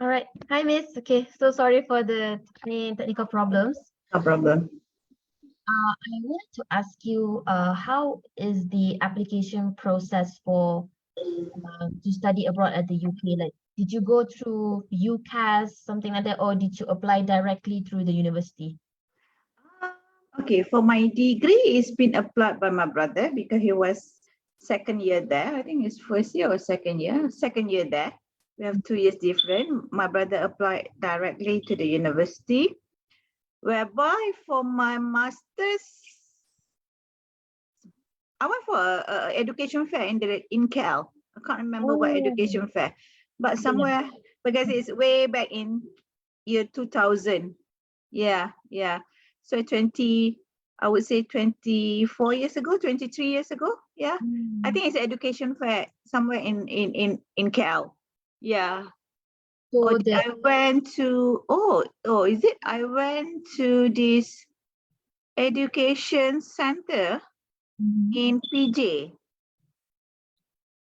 All right. Hi, Miss. Okay, so sorry for the technical problems. No problem. I wanted to ask you, how is the application process for to study abroad at the UK? Like, did you go through UCAS, something like that, or did you apply directly through the university? Okay, for my degree, it's been applied by my brother because he was second year there. I think it's first year or second year. Second year there. We have 2 years different. My brother applied directly to the university, whereby for my master's, I went for a education fair in KL. I can't remember what Oh, education fair, but yeah. somewhere because it's way back in year 2000. Yeah. So I would say 24 years ago, 23 years ago. Yeah. I Mm. think it's an education fair somewhere in KL. Yeah. Or So the I went to, is it? I went to this education center Mhm. in PJ.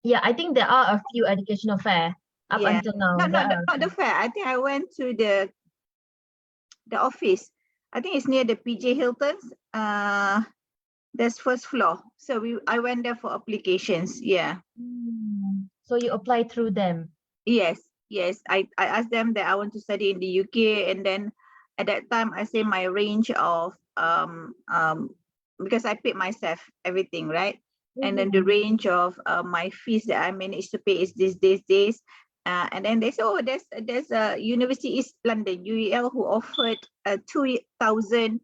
Yeah, I think there are a few educational fair up Yeah. until now. No, There not are. not the fair. I think I went to the office. I think it's near the PJ Hilton's. There's first floor. So I went there for applications. Yeah. So you apply through them. Yes. I asked them that I want to study in the UK, and then at that time I say my range of because I paid myself everything, right? And then the Mhm. range of my fees that I managed to pay is this. And then they say, oh, there's a University East London UEL who offered a 2,000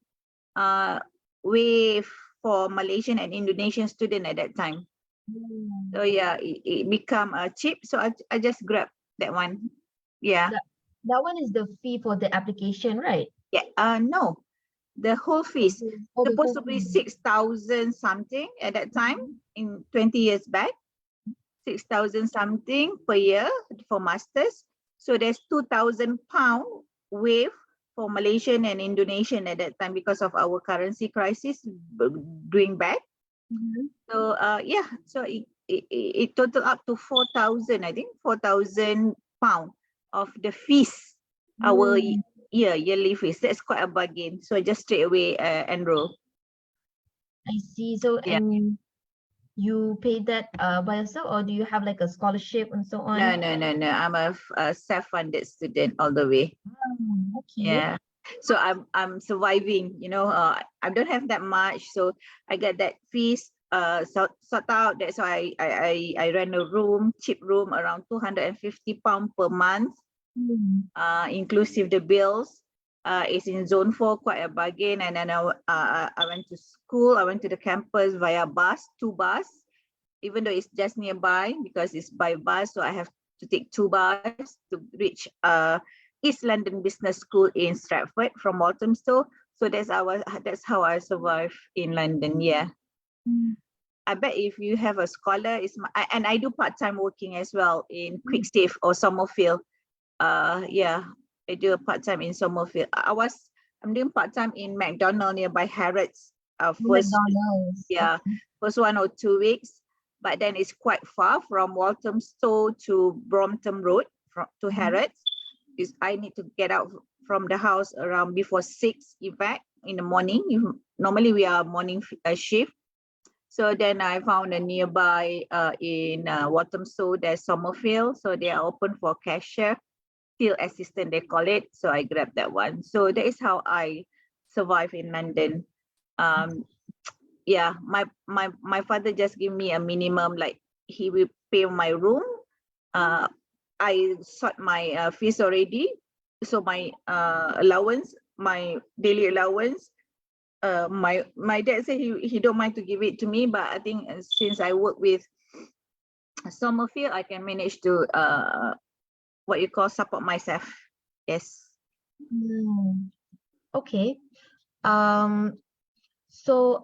wave for Malaysian and Indonesian student at that time. So Mm. yeah, it become cheap. So I just grabbed that one. Yeah. That that one is the fee for the application, right? Yeah. No, the whole fees Oh, the supposed whole to be fee. 6,000 something at that time Mhm. in 20 years back, 6,000 something per year for masters. So there's 2,000 pound wave for Malaysian and Indonesian at that time because of our currency crisis doing back. Mhm. So yeah, so it total up to 4,000, I think 4,000 pound of the fees, our Mm, yearly fees. That's quite a bargain. So I just straight away enroll. I see. So, Yeah. and you paid that by yourself, or do you have like a scholarship and so No, on? no, no, no. I'm a self-funded student all the way. Okay. Yeah. So I'm surviving. I don't have that much, so I get that fees sort out. That's why I rent a room, cheap room, around 250 pound per month, Mm. inclusive the bills. It's in zone 4, quite a bargain. And then I went to school. I went to the campus via bus, 2 bus, even though it's just nearby because it's by bus. So I have to take 2 bus to reach East London Business School in Stratford from Walthamstow. So that's how I survive in London. Yeah. Mm. I bet if you have a scholar, and I do part-time working as well in Mm. Quickstave or Somerfield. Yeah, I do a part-time in Somerfield. I'm doing part-time in McDonald nearby Harrods. Oh, First, McDonald's. yeah, Okay. first 1 or 2 weeks, but then it's quite far from Walthamstow to Brompton Road to Mhm. Harrods. I need to get out from the house around before 6, in fact, in the morning. Normally we are morning shift. So then I found a nearby in Walthamstow, there's Somerfield. So they are open for cashier, field assistant, they call it. So I grabbed that one. So that is how I survive in London. Um, yeah, my father just give me a minimum, like he will pay my room. I sort my fees already, so my allowance, my daily allowance, my dad said he don't mind to give it to me, but I think since I work with Somerfield, I can manage to what you call support myself. Yes. Mm. Okay. Um, so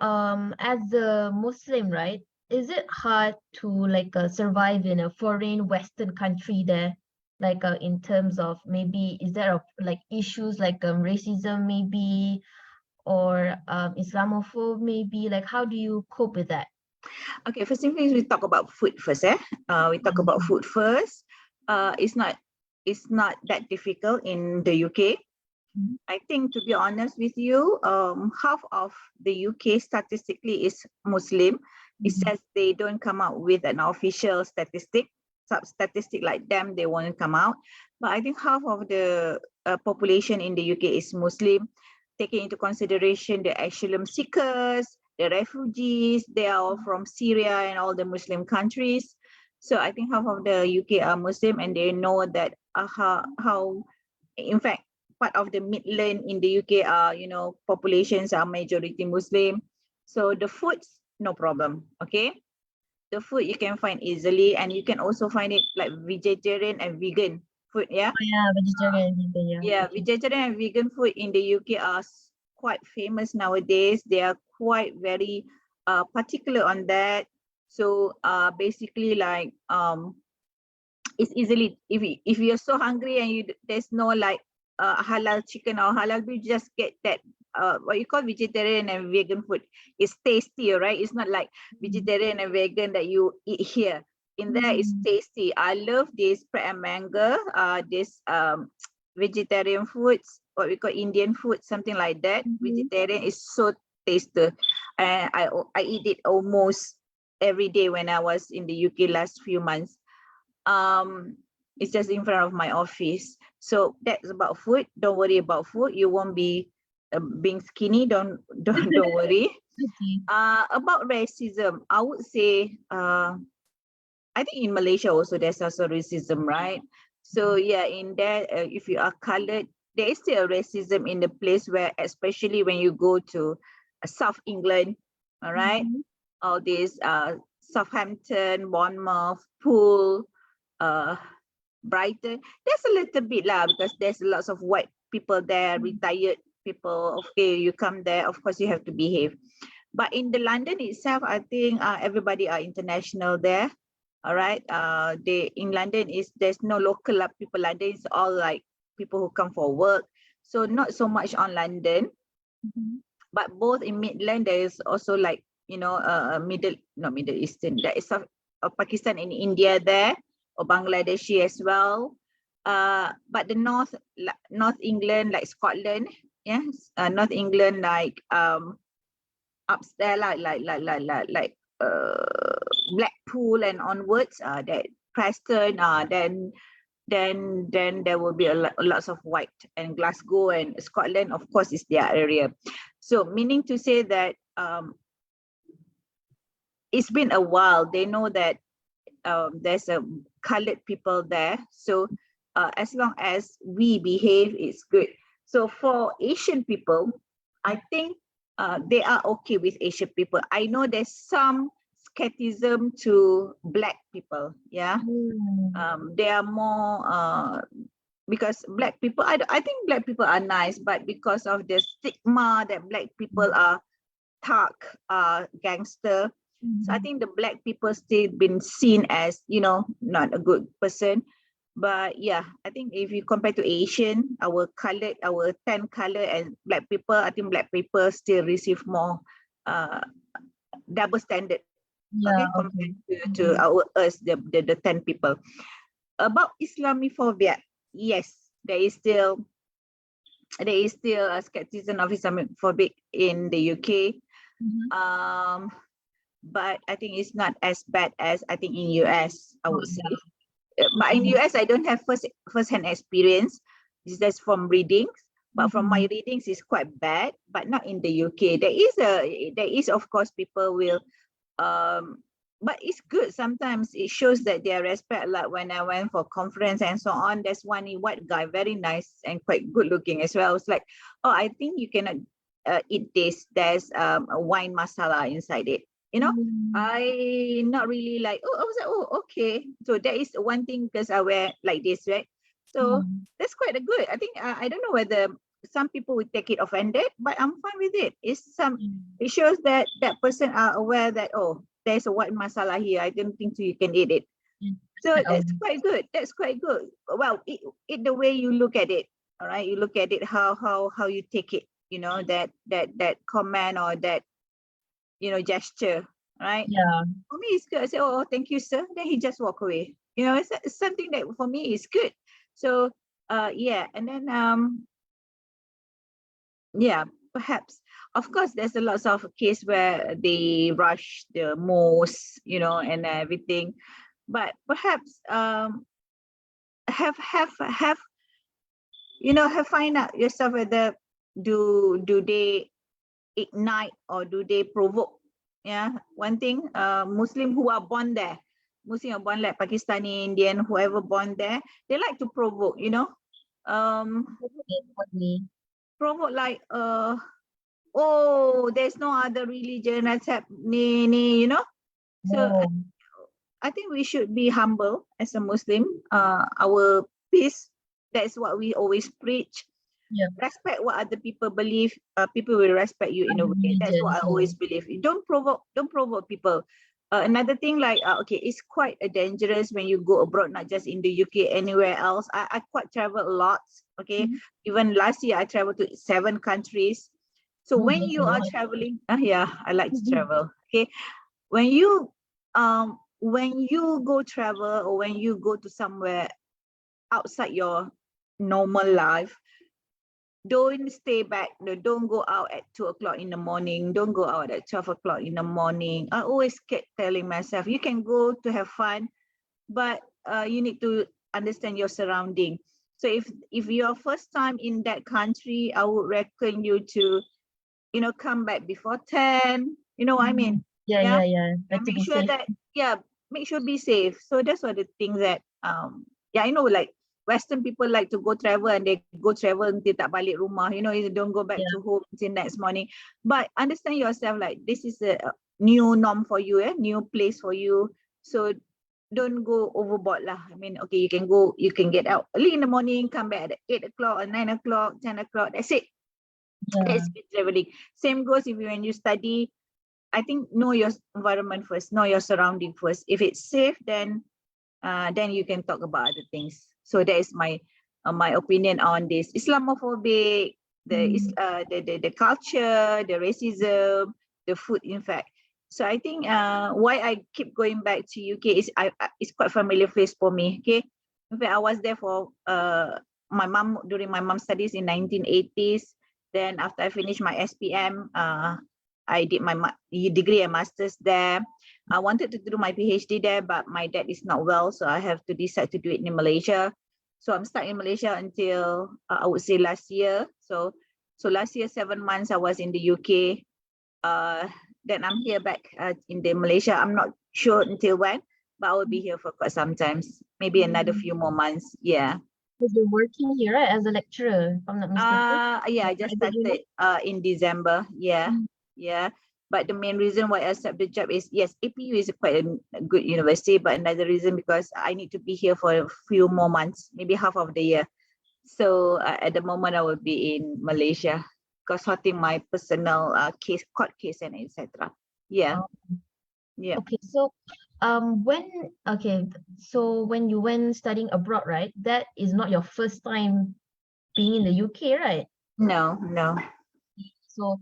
as a Muslim, right, is it hard to like survive in a foreign Western country there? Like in terms of maybe is there like issues like racism maybe or Islamophobe maybe? Like how do you cope with that? Okay, first thing we talk about food first. We talk about Mhm. food first. It's not. it's not that difficult in the UK. Mhm. I think, to be honest with you, half of the UK statistically is Muslim. It Mhm. says they don't come out with an official statistic. Statistic like them, they won't come out. But I think half of the population in the UK is Muslim. Taking into consideration the asylum seekers, the refugees, they are all from Syria and all the Muslim countries. So I think half of the UK are Muslim, and they know that how in fact, part of the Midland in the UK are, populations are majority Muslim. So the foods, no problem. Okay. The food you can find easily, and you can also find it like vegetarian and vegan food. Yeah. Oh, yeah, vegetarian vegan, yeah. Yeah. Okay. Vegetarian and vegan food in the UK are quite famous nowadays. They are quite very particular on that. So basically like it's easily, if you're so hungry and there's no like halal chicken or halal beef, just get that what you call vegetarian and vegan food. It's tasty, right? It's not like vegetarian and vegan that you eat here. In there, it's Mm. tasty. I love this bread and mango, this vegetarian foods, what we call Indian food, something like that. Mhm. Vegetarian is so tasty, and I eat it almost every day when I was in the UK last few months. um it's just in front of my office. So that's about food. Don't worry about food. You won't be being skinny. Don't worry. Okay. About racism, I would say I think in Malaysia also there's also racism, right? So yeah, in there, if you are colored, there is still racism in the place where, especially when you go to South England, all right, Mhm. all these Southampton, Bournemouth, Poole, uh, Brighton. There's a little bit lah, because there's lots of white people there, Mm. retired people. Okay, you come there, of course you have to behave. But in the London itself, I think everybody are international there. All right. They in London is there's no local people. London is all like people who come for work. So not so much on London, Mhm. but both in Midland there is also like Middle Eastern. There is some Pakistan and India there, or Bangladeshi as well. But the North England, like Scotland, yes, North England like upstairs like Blackpool and onwards, that Preston, then there will be lots of white, and Glasgow and Scotland, of course, is their area. So meaning to say that it's been a while. They know that there's a colored people there. So as long as we behave, it's good. So for Asian people, I think they are okay with Asian people. I know there's some skepticism to black people. Yeah, Mm. they are more because black people. I think black people are nice, but because of the stigma that black people are thug, gangster. So I Mhm. think the black people still been seen as, not a good person. But yeah, I think if you compare to Asian, our tan color and black people, I think black people still receive more uh, double standard. Yeah, Okay, okay. compared to Mhm. our us, the tan people. About Islamophobia, yes, there is still a skepticism of Islamophobic in the UK. Mhm. Um, but I think it's not as bad as I think in US, I Oh, would say. yeah. But in Mhm. US, I don't have first-hand experience. It's just from readings. But from my Mhm. readings, it's quite bad. But not in the UK. There is of course people will but it's good. Sometimes it shows that their respect. Like when I went for conference and so on, there's one white guy, very nice and quite good looking as well. It's like, oh, I think you cannot eat this. There's a wine masala inside it. Mm. I not really like. Oh, I was like, oh, okay. So that is one thing because I wear like this, right? So Mm. that's quite a good. I think I don't know whether some people would take it offended, but I'm fine with it. Mm. It shows that that person are aware that, oh, there's a white masala here. I don't think so you can eat it. Mm. So Oh, that's quite good. That's quite good. Well, it the way you look at it. All right, you look at it how you take it. That comment or that gesture. Right. yeah. For me, it's good. I say, oh, thank you, sir. Then he just walk away. It's something that for me is good. So yeah, and then yeah, perhaps, of course, there's a lots of case where they rush the most, you know, and everything, but perhaps have you know, have find out yourself whether do they ignite or do they provoke. Yeah, one thing, Muslim who are born there, Muslim are born like Pakistani, Indian, whoever born there, they like to provoke, you know. What me? Provoke like oh, there's no other religion that's happening, you know. So Oh, I think we should be humble as a Muslim. Our peace, that's what we always preach. yeah. Respect what other people believe. People will respect you in a Other way. That's what I religions. always Oh. believe. Don't provoke people. Another thing, like okay, it's quite dangerous when you go abroad, not just in the UK, anywhere else. I quite travel a lot. Okay, Mhm. even last year I traveled to 7 countries. So Oh, when that's a you are lot. traveling, yeah, I like to Mhm. travel. Okay, when you go travel or when you go to somewhere outside your normal life, don't stay back. No, don't go out at 2 o'clock in the morning. Don't go out at 12 o'clock in the morning. I always kept telling myself, you can go to have fun, but you need to understand your surrounding. So if your first time in that country, I would recommend you to, you know, come back before 10. You know what I mean? Mhm. Yeah, Yeah. yeah, yeah. And To make be sure safe. that, yeah, make sure be safe. So that's what the things that yeah, I know, like Western people like to go travel and they go travel until tak balik rumah, you know, you don't go back Yeah, to home until next morning. But understand yourself, like this is a new norm for you, new place for you. So don't go overboard lah. I mean, okay, you can get out early in the morning, come back at 8 o'clock or 9 o'clock, 10 o'clock. That's it. yeah, That's good traveling. Same goes if you when you study. I think know your environment first, know your surrounding first. If it's safe, then you can talk about other things. So that is my opinion on this Islamophobic, mm, the culture, the racism, the food, in fact. So I think why I keep going back to UK is it's quite familiar face for me. Okay, in fact I was there for my mom during my mom studies in 1980s. Then after I finished my SPM, I did my degree and masters there. I wanted to do my PhD there, but my dad is not well, so I have to decide to do it in Malaysia. So I'm stuck in Malaysia until I would say last year. So last year 7 months I was in the UK. Then I'm here back in the Malaysia. I'm not sure until when, but I will be here for quite some times. Maybe another mm. few more months. Yeah. Because you're working here, right, as a lecturer, if I'm not mistaken, Yeah, at I a just private uni. started in December. Yeah, Mm. yeah. But the main reason why I accept the job is, yes, APU is quite a good university, but another reason because I need to be here for a few more months, maybe half of the year. So at the moment I will be in Malaysia because sorting my personal court case and etc. Yeah, Oh, yeah. okay, so so when you went studying abroad, right, that is not your first time being in the UK, right? No, no. So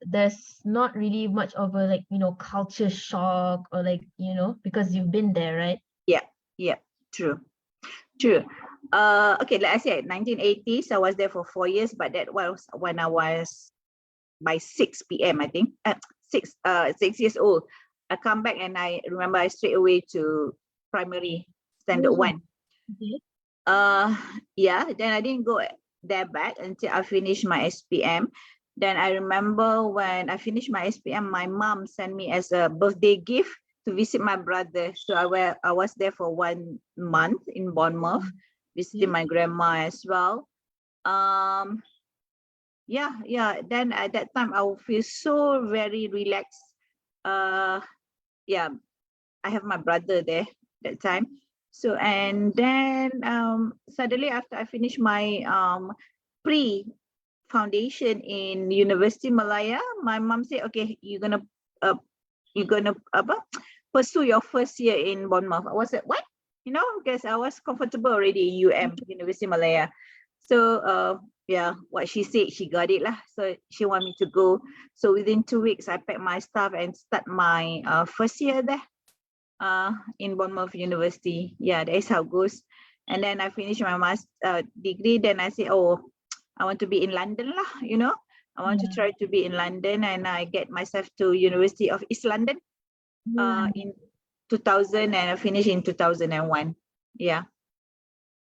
there's not really much of a like, culture shock or like, because you've been there, right? Yeah, yeah. True, true. Okay, like I said, 1980s, I was there for 4 years, but that was when I was by 6 p.m. I think 6 years old. I come back and I remember I straight away to primary standard Oh, one. okay. Uh yeah, then I didn't go there back until I finished my SPM. Then I remember when I finished my SPM, my mom sent me as a birthday gift to visit my brother. So I was there for 1 month in Bournemouth, Mm, visiting okay. my grandma as well. Um yeah, then at that time I will feel so very relaxed. uh yeah, I have my brother there that time. So and then suddenly after I finished my pre foundation in University Malaya, my mom said, okay, uh, you're gonna pursue your first year in Bournemouth. I was like, what? You know, because I was comfortable already in University Malaya. So yeah, what she said, she got it lah. So she want me to go. So within 2 weeks, I packed my stuff and start my first year there in Bournemouth University. Yeah, that is how it goes. And then I finished my master degree. Then I say, oh, I want to be in London lah, I want to try to be in London, and I get myself to University of East London in 2000, and I finished in 2001. Yeah.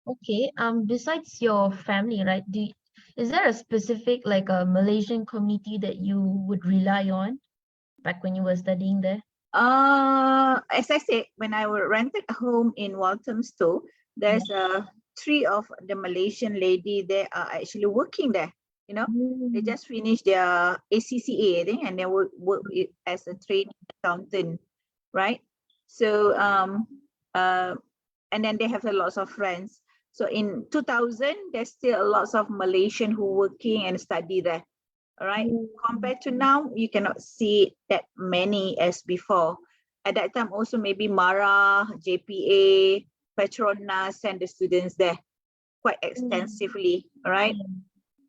Okay. Besides your family, right? Is there a specific like a Malaysian community that you would rely on back when you were studying there? As I said, when I rented a home in Walthamstow, there's three of the Malaysian lady they are actually working there. They just finished their ACCA, I think, and they work as a trainee accountant, right? So and then they have a lot of friends. So in 2000, there's still a lot of Malaysian who working and study there. All right. Compared to now, you cannot see that many as before. At that time, also maybe Mara, JPA, Petronas send the students there quite extensively. All right.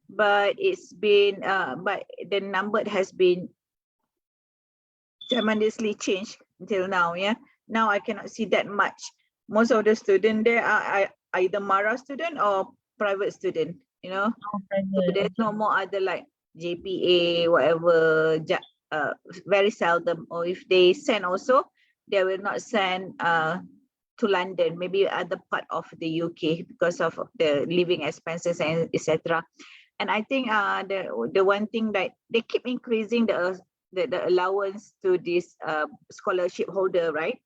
But it's been, but the number has been tremendously changed until now. Yeah. Now I cannot see that much. Most of the students there are either Mara student or private student. So there's no more other like JPA, whatever, very seldom. Or if they send also, they will not send to London, maybe other part of the UK because of the living expenses and etc. And I think the one thing that they keep increasing the allowance to this scholarship holder, right?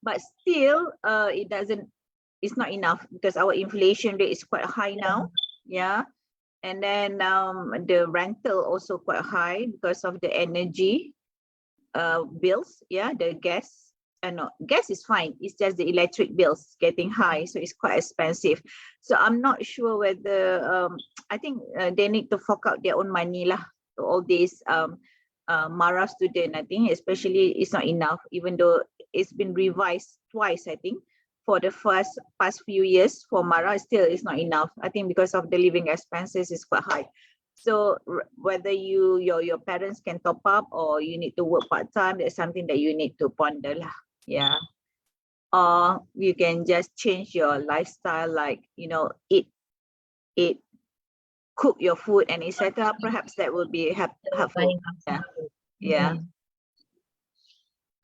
But still, it's not enough because our inflation rate is quite high now. Yeah. And then the rental also quite high because of the energy bills. Yeah, the gas. No, gas is fine. It's just the electric bills getting high, so it's quite expensive. So I'm not sure whether I think they need to fork out their own money lah. To all these Mara student. I think especially it's not enough, even though it's been revised twice. I think for the past few years for Mara, still it's not enough. I think because of the living expenses is quite high. So whether your parents can top up or you need to work part-time, that's something that you need to ponder lah. Yeah. Or you can just change your lifestyle, like eat, cook your food and etc. Perhaps that will be helpful. Yeah.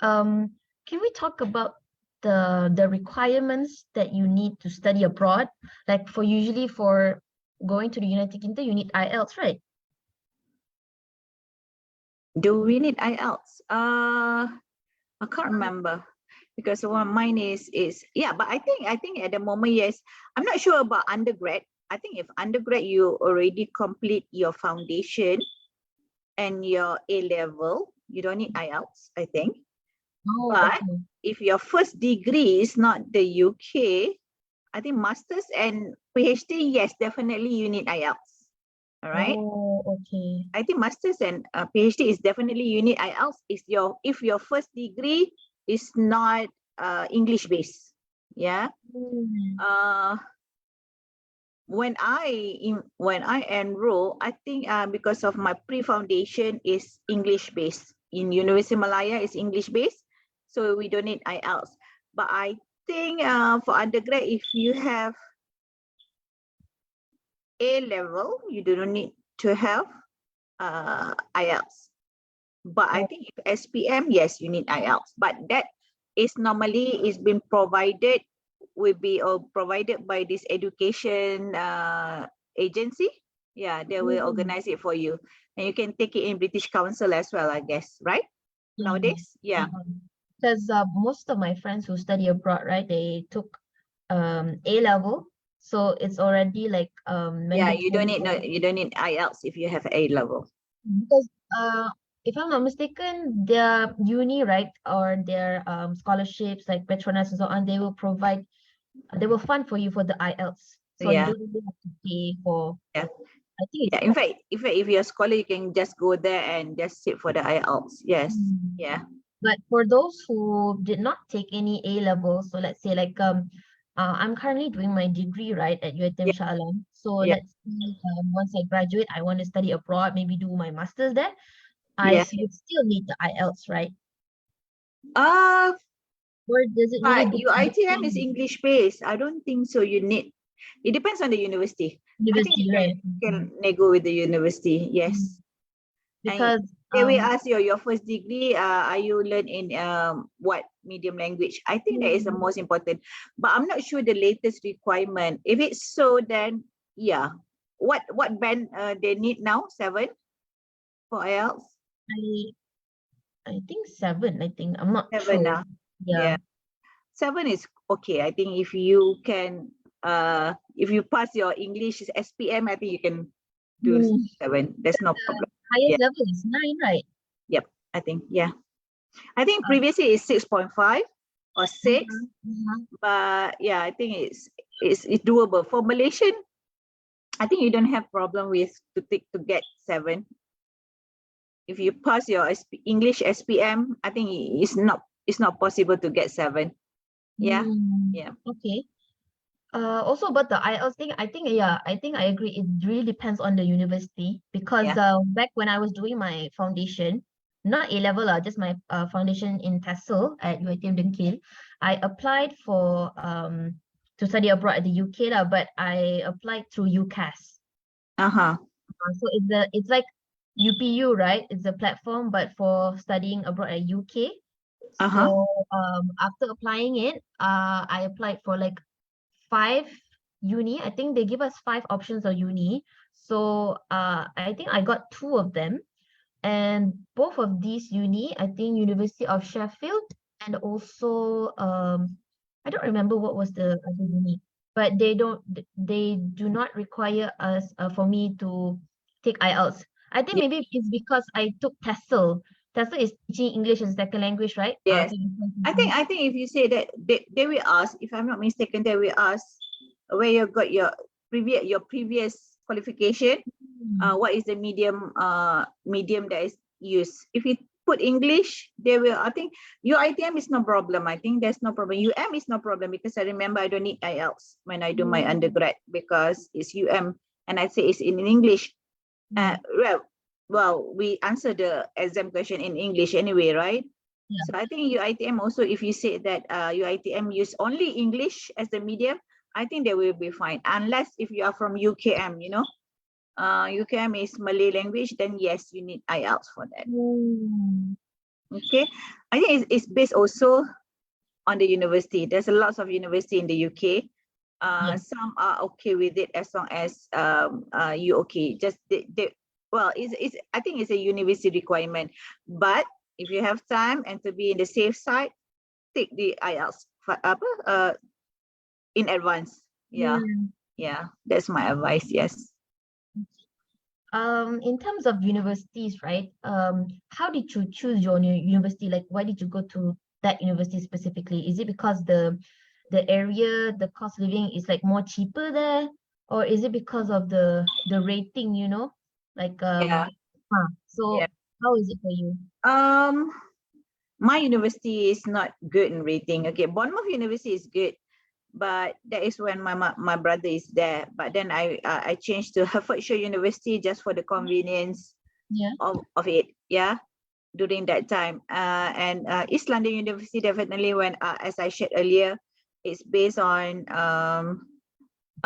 Can we talk about the requirements that you need to study abroad? Like usually for going to the United Kingdom, you need IELTS, right? Do we need IELTS? I can't remember because mine is yeah, but I think at the moment, yes. I'm not sure about undergrad. I think if undergrad you already complete your foundation and your A level, you don't need IELTS, I think. But if your first degree is not the UK, I think masters and PhD, yes, definitely you need IELTS. All right. Okay. I think masters and PhD is definitely you need IELTS. If your first degree is not English based, yeah. When I enroll, I think because of my pre-foundation is English based. In University Malaya is English based, so we don't need IELTS. But I think for undergrad, if you have A level, you do not need to have IELTS. But I think if SPM, yes, you need IELTS. But that is normally been provided provided by this education agency. Yeah, they will organize it for you, and you can take it in British Council as well, I guess, right? Nowadays, yeah. Because most of my friends who study abroad, right, they took A level, so it's already like yeah, you don't need IELTS if you have A level. Because if I'm not mistaken, their uni, right, or their scholarships like Petronas and so on, they will fund for you for the IELTS. So you don't really have to pay for. Yeah. I think in fact, if you're a scholar, you can just go there and just sit for the IELTS. Yes. Yeah. But for those who did not take any A levels, so let's say like I'm currently doing my degree, right, at UiTM Shah Alam. So let's see, once I graduate, I want to study abroad, maybe do my master's there. I would still need the IELTS, right? Or does it really But your depend ITM is on English based. I don't think so. You need. It depends on the university. I think university, right? you can nego with the university. Mm. Yes. And Because they will ask you your first degree. Are you learn in what medium language? I think that is the mm, most important. But I'm not sure the latest requirement. If it's so, then yeah. What band they need now? 7 for IELTS. I I think 7, I think. I'm not 7 sure. now. Yeah. Yeah. 7 is okay. I think if you can if you pass your English SPM, I think you can do Mm. 7. There's no problem. Highest Yeah. level is 9, right? Yep. I think yeah. I think Um, previously it's 6.5 or 6, uh-huh. but yeah, I think it's doable for Malaysian. I think you don't have problem with to get 7. If you pass your English SPM, I think it's not possible to get 7. Yeah. Mm. Yeah. Okay. Also about the IELTS thing, I think, yeah, I think I agree. It really depends on the university because Yeah. back when I was doing my foundation, not A level, just my foundation in TESOL at UiTM Dengkil, I applied for to study abroad at the UK lah, but I applied through UCAS. Uh-huh. So it's like UPU, right? It's a platform, but for studying abroad at UK. Uh-huh. So after applying it, I applied for like 5 uni. I think they give us 5 options of uni. So I think I got 2 of them. And both of these uni, I think University of Sheffield and also I don't remember what was the other uni, but they do not require us for me to take IELTS. I think Yeah. maybe it's because I took TESOL. TESOL is teaching English as a second language, right? Yes. So you can I think if you say that they will ask, if I'm not mistaken, they will ask where you got your previous qualification, Mm. what is the medium that is used. If you put English, they will. I think your ITM is no problem. I think there's no problem. UM is no problem because I remember I don't need IELTS when I do my Mm. undergrad because it's UM and I say it's in English. Mm. Well, we answer the exam question in English anyway, right? Yeah. So I think UiTM also, if you say that UiTM use only English as the medium, I think they will be fine. Unless if you are from UKM, UKM is Malay language, then yes, you need IELTS for that. Mm. Okay, I think it's based also on the university. There's a lots of university in the UK. Yeah. Some are okay with it as long as you okay. Just well, it's I think it's a university requirement. But if you have time and to be in the safe side, take the IELTS in advance. Yeah, Mm. yeah. That's my advice. Yes. In terms of universities, right? How did you choose your university? Like, why did you go to that university specifically? Is it because the area, the cost of living is like more cheaper there, or is it because of the rating? Like Yeah. Yeah. so how is it for you? Um, my university is not good in rating. Okay, Bournemouth University is good, but that is when my brother is there. But then I changed to Hertfordshire University just for the convenience Yeah. of it. Yeah, during that time. And East London University definitely when as I shared earlier, it's based on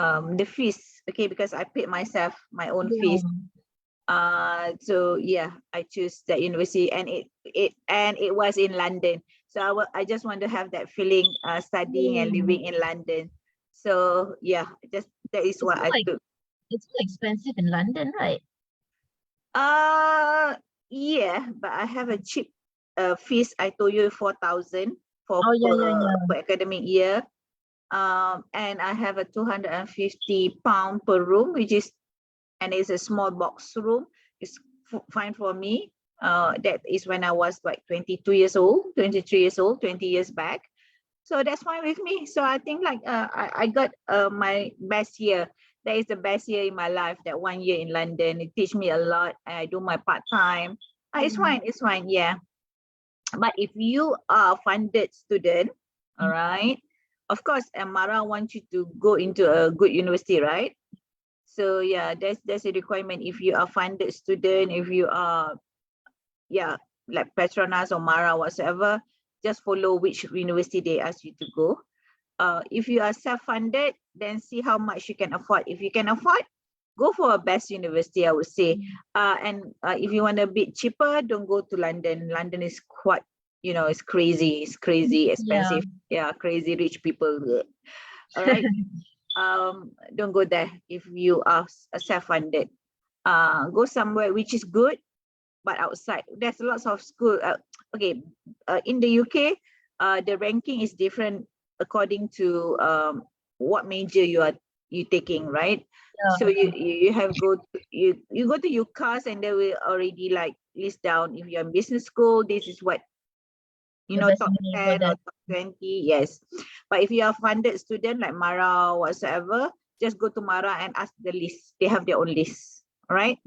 the fees. Okay, because I paid myself my own fees. Yeah. So yeah, I choose that university, and it was in London. So I just want to have that feeling, studying and Mm. living in London. So yeah, just that is It's what more I like took. it's more expensive in London, right? Uh yeah, but I have a cheap fees. I told you 4,000 for Oh yeah, yeah, yeah. per academic year. And I have a 250 pound per room, which is, and it's a small box room. It's fine for me. That is when I was like 22 years old, 23 years old, 20 years back. So that's fine with me. So I think like I got my best year. That is the best year in my life. That 1 year in London, it teach me a lot. I do my part time. It's Mm. fine. It's fine. Yeah. But if you are funded student, all right, of course, Mara wants you to go into a good university, right? So yeah, that's a requirement. If you are funded student, if you are, yeah, like Petronas or Mara whatsoever, just follow which university they ask you to go. If you are self-funded, then see how much you can afford. If you can afford, go for a best university, I would say. And if you want a bit cheaper, don't go to London. London is quite, it's crazy. It's crazy expensive. Yeah, crazy rich people. All right. Don't go there if you are self-funded. Go somewhere which is good, but outside. There's lots of school. In the UK, the ranking is different according to what major you taking, right? So you have you go to UCAS and they will already like list down if you're in business school, this is what top 10 or top 20. Yes, but if you are funded student like Mara or whatsoever, just go to Mara and ask the list. They have their own list, all right?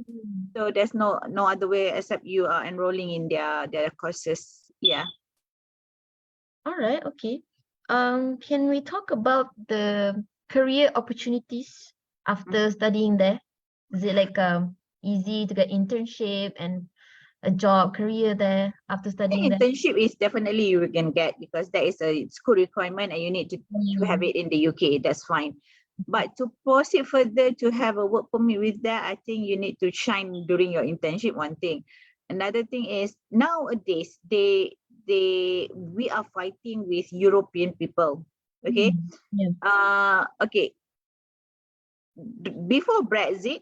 So there's no other way except you are enrolling in their courses. Yeah. All right, okay. Can we talk about the career opportunities after studying there? Is it like easy to get internship and a job career there after studying there? Internship is definitely you can get because that is a school requirement and you need to have it in the UK. That's fine. But to proceed further to have a work permit with that, I think you need to shine during your internship. One thing. Another thing is nowadays we are fighting with European people. Okay. Okay. Before Brexit,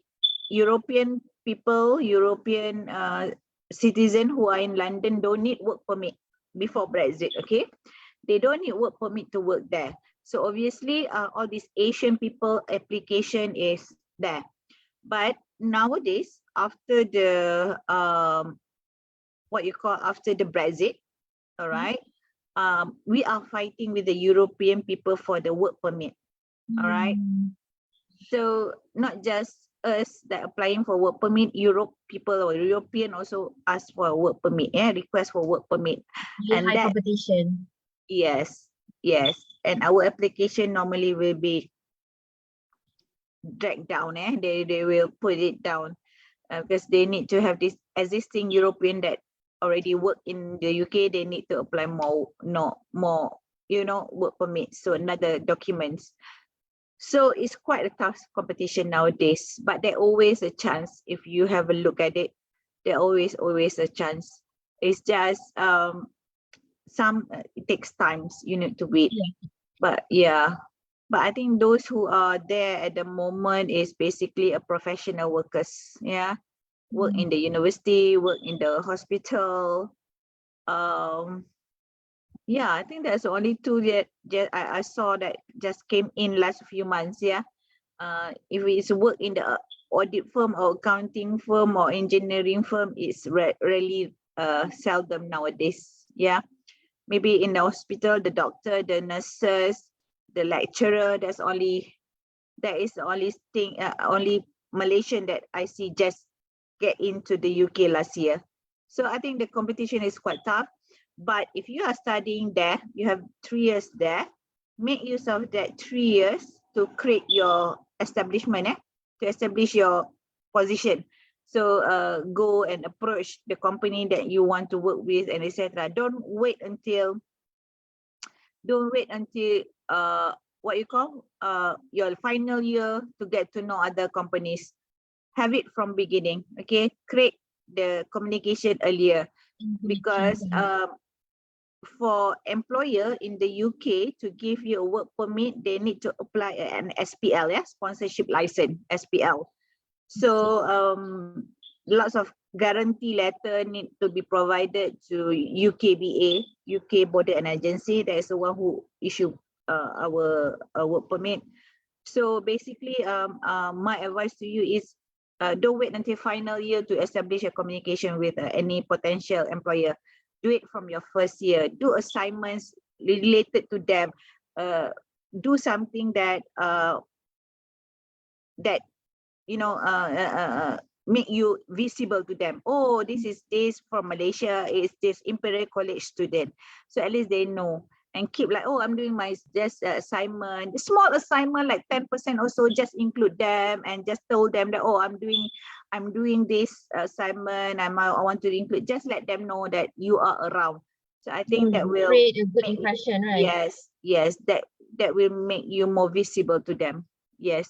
European people, European citizen who are in London don't need work permit before Brexit. Okay, they don't need work permit to work there. So obviously, all these Asian people application is there. But nowadays, after the after the Brexit, all right, we are fighting with the European people for the work permit. All right. So not just us that applying for work permit, Europe people or European also ask for a work permit, request for work permit. And high competition. Yes. And our application normally will be dragged down. They will put it down because they need to have this existing European that already work in the UK. They need to apply more, work permit. So another documents. So it's quite a tough competition nowadays, but there's always a chance if you have a look at it. There's always a chance. It's just it takes times. You need to wait. But I think those who are there at the moment is basically a professional workers. Yeah, work in the university, work in the hospital. Yeah, I think that's the only two that I saw that just came in last few months. Yeah, if it's work in the audit firm or accounting firm or engineering firm, it's really seldom nowadays. Yeah, maybe in the hospital, the doctor, the nurses, the lecturer. That is the only thing, only Malaysian that I see just get into the UK last year. So I think the competition is quite tough. But if you are studying there, you have 3 years there, make use of that 3 years to create your establishment, to establish your position. So go and approach the company that you want to work with and etc. Don't wait until your final year to get to know other companies. Have it from beginning. Okay, create the communication earlier because for employer in the UK to give you a work permit, they need to apply an SPL, sponsorship license, SPL. So lots of guarantee letter need to be provided to UKBA, UK Border and Agency. That is the one who issue our work permit. So basically, my advice to you is don't wait until final year to establish a communication with any potential employer. Do it from your first year. Do assignments related to them. Do something that make you visible to them. Oh, this is this from Malaysia. It's this Imperial College student. So at least they know and keep like, oh, I'm doing my just assignment, small assignment like 10% also. Just include them and just told them that, oh, I'm doing this assignment. I want to include. Just let them know that you are around. So I think that will create a good make, impression, right? yes, that will make you more visible to them. Yes,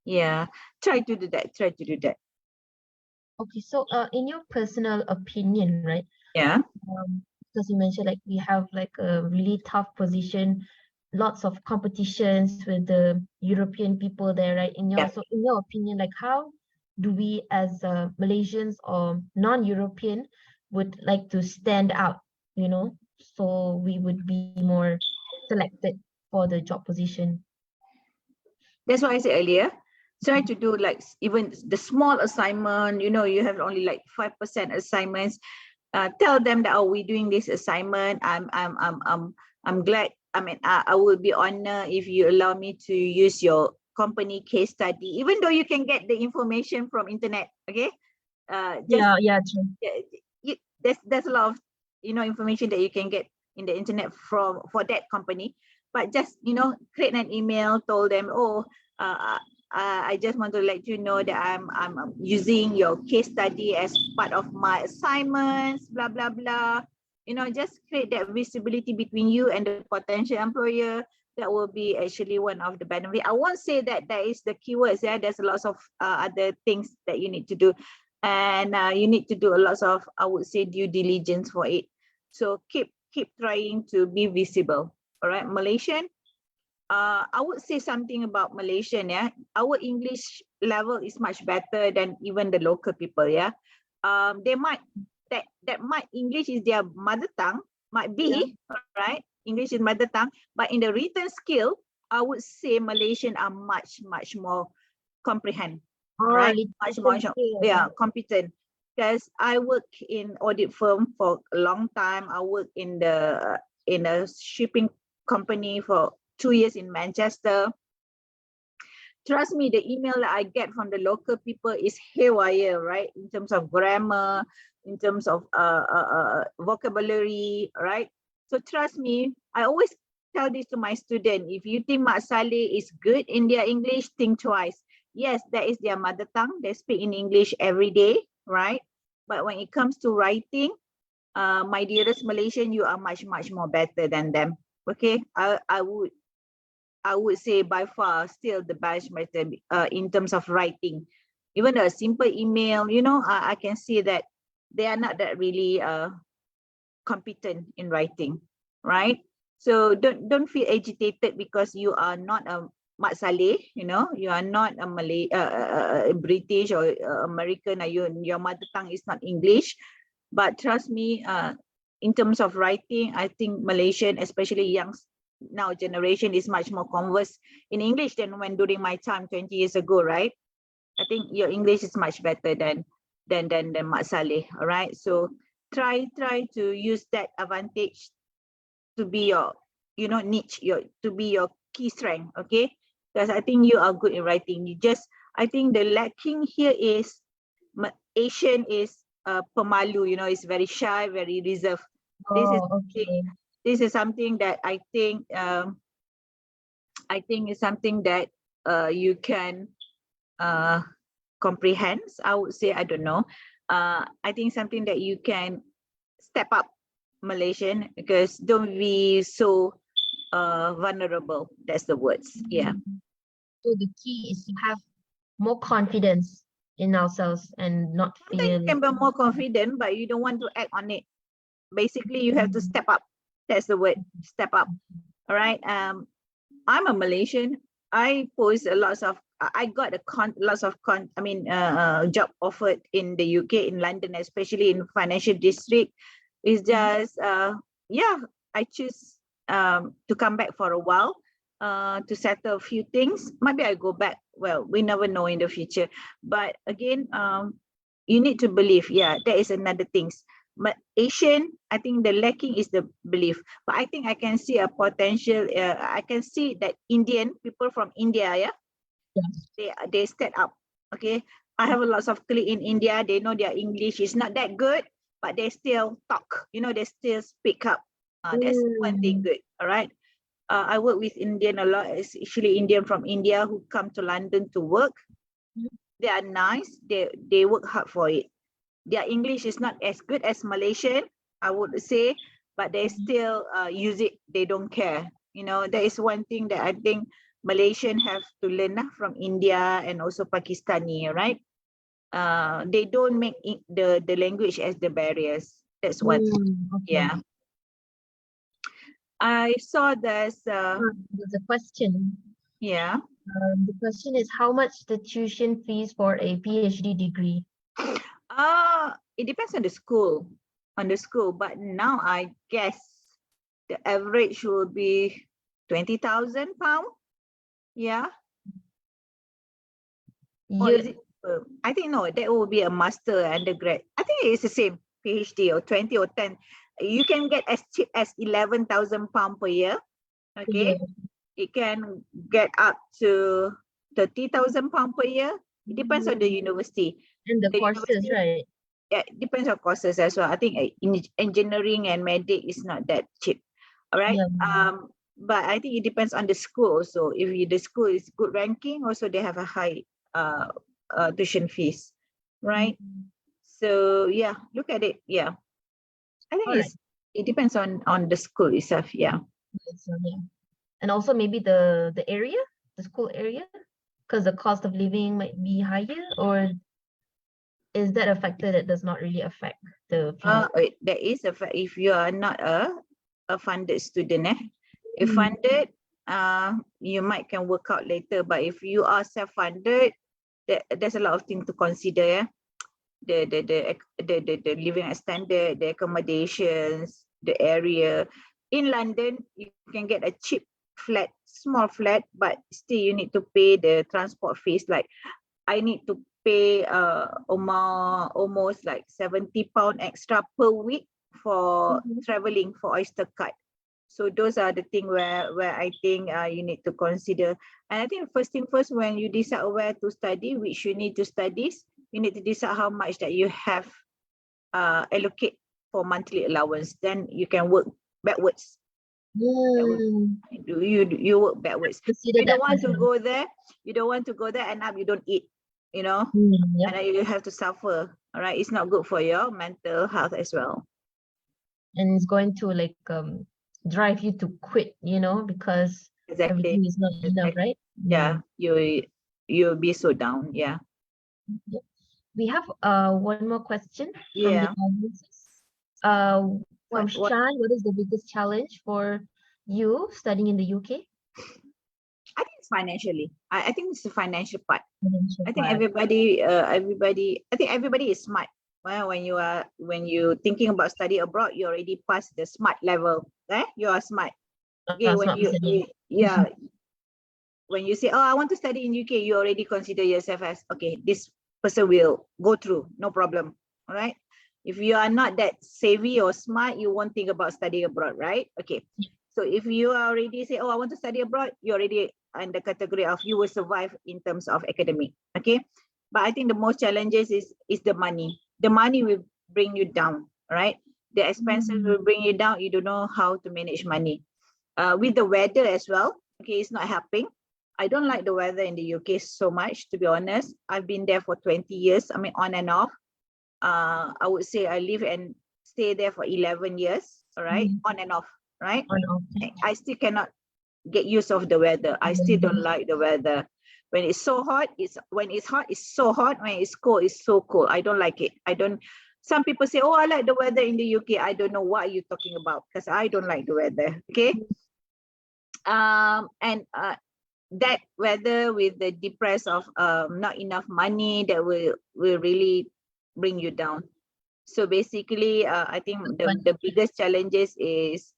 yeah. Try to do that. Try to do that. Okay, so in your personal opinion, right? Yeah. Because you mentioned like we have like a really tough position, lots of competitions with the European people there, right? Yeah. So in your opinion, like how do we as Malaysians or non-European would like to stand out, so we would be more selected for the job position? That's why I said earlier. Try to do like even the small assignment. You have only like 5% assignments. Tell them that, oh, we're doing this assignment. I'm glad. I mean, I will be honored if you allow me to use your company case study, even though you can get the information from internet. Okay. Just Yeah, true. there's a lot of information that you can get in the internet for that company, but just create an email, told them, oh, uh, I just want to let you know that I'm using your case study as part of my assignments, blah blah blah. Just create that visibility between you and the potential employer. That will be actually one of the benefits. I won't say that that is the keywords. Yeah, there's lots of other things that you need to do, and you need to do a lot of, I would say, due diligence for it. So keep trying to be visible. All right, Malaysian. I would say something about Malaysian. Yeah, our English level is much better than even the local people. Yeah, they might that might English is their mother tongue, might be, right? English is mother tongue, but in the written skill, I would say Malaysian are much more comprehend, Oh, right? Much more, written skill. yeah, competent. Because I work in audit firm for a long time. I work in a shipping company for 2 years in Manchester. Trust me, the email that I get from the local people is haywire, right? In terms of grammar, in terms of vocabulary, right? So trust me, I always tell this to my student. If you think Mak Saleh is good in their English, think twice. Yes, that is their mother tongue. They speak in English every day, right? But when it comes to writing, my dearest Malaysian, you are much more better than them. Okay, I would say by far still the best method in terms of writing. Even a simple email, I can see that they are not that really competent in writing, right? So don't feel agitated because you are not a Mat Saleh, you are not a Malay, British or American, or your mother tongue is not English. But trust me, in terms of writing, I think Malaysian, especially young now generation, is much more conversed in English than when during my time 20 years ago, right? I think your English is much better than Mat Saleh. All right. So try to use that advantage to be your niche, to be your key strength. Okay. Because I think you are good in writing. I think the lacking here is Asian is pemalu, is very shy, very reserved. This is Oh, okay. something that I think is something that you can comprehend. I would say, I don't know. I think something that you can step up, Malaysian, because don't be so vulnerable. That's the words. Yeah. So the key is to have more confidence in ourselves and not Sometimes you feel can like, be more confident, but you don't want to act on it. Basically, you have to step up. That's the word. Step up. All right. I'm a Malaysian. I post a lot of. I got lots of job offered in the UK, in London, especially in financial district. It's just yeah. I choose to come back for a while to settle a few things. Maybe I go back. Well, we never know in the future. But again, you need to believe. Yeah, that is another things. But Asian, I think the lacking is the belief. But I think I can see a potential. I can see that Indian people from India, yeah, they step up. Okay, I have a lot of colleagues in India. They know their English is not that good, but they still talk. They still speak up. That's one thing good. All right. I work with Indian a lot, especially Indian from India who come to London to work. They are nice. They work hard for it. Their English is not as good as Malaysian, I would say, but they still use it. They don't care. You know, that is one thing that I think Malaysian have to learn from India and also Pakistani, right? They don't make the language as the barriers. That's one thing. Okay. Yeah. I saw There's a question. yeah. The question is how much the tuition fees for a PhD degree? It depends on the school, but now I guess the average will be 20,000 pound. Yeah. Or is it? I think no, that will be a master undergrad. I think it's the same PhD or 20 or 10. You can get as cheap as 11,000 pound per year. Okay. Yeah. It can get up to 30,000 pound per year. It depends on the university. And the The courses, university, right? yeah, it depends on courses as well. I think engineering and medic is not that cheap. All right. Yeah. But I think it depends on the school also. If the school is good ranking, also they have a high tuition fees, right? So yeah, look at it. Yeah, I think All right. it depends on the school itself. Yeah. So, yeah. And also maybe the area, the school area, because the cost of living might be higher, or is that a factor that does not really affect the fee? There is a if you are not a funded student, if Mm. funded, you might can work out later. But if you are self-funded, there's a lot of things to consider. Yeah? The living standard, the accommodations, the area. In London, you can get a cheap flat, small flat, but still you need to pay the transport fees. Like I need to pay almost like 70 pound extra per week for traveling for Oyster card. So those are the things where I think you need to consider. And I think first thing first, when you decide where to study, which you need to study, you need to decide how much that you have allocate for monthly allowance. Then you can work backwards. You work backwards. Consider You that don't want to first. go there. You don't want to go there, and up you don't eat. You know, Yep. and then you have to suffer. All right, it's not good for your mental health as well. And it's going to like drive you to quit, because Exactly. everything is not enough, right? Yeah, you'll be so down. Yeah. Yep. We have one more question from the Yeah. audiences. From What? Shan, what is the biggest challenge for you studying in the UK? I think it's financially. I think it's the financial part. Financial I think part. I think everybody is smart. Well, when you thinking about study abroad, you already passed the smart level. You are smart. Okay, when Smart listening. yeah, when you say, oh, I want to study in UK, you already consider yourself as, okay, this person will go through, no problem. All right. If you are not that savvy or smart, you won't think about studying abroad, right? Okay. So if you already say, oh, I want to study abroad, you already in the category of you will survive in terms of academic. Okay. But I think the most challenges is the money. The money will bring you down, right? The expenses will bring you down. You don't know how to manage money. With the weather as well, okay, it's not helping. I don't like the weather in the UK so much, to be honest. I've been there for 20 years. I mean, on and off. I would say I live and stay there for 11 years, all right, on and off, right? On off. I still cannot get used of the weather. I still don't like the weather. When it's so hot, when it's hot, it's so hot. When it's cold, it's so cold. I don't like it. Some people say, oh, I like the weather in the UK. I don't know what you're talking about because I don't like the weather. Okay. And that weather with the depress of not enough money, that will really bring you down. So basically, I think the biggest challenges is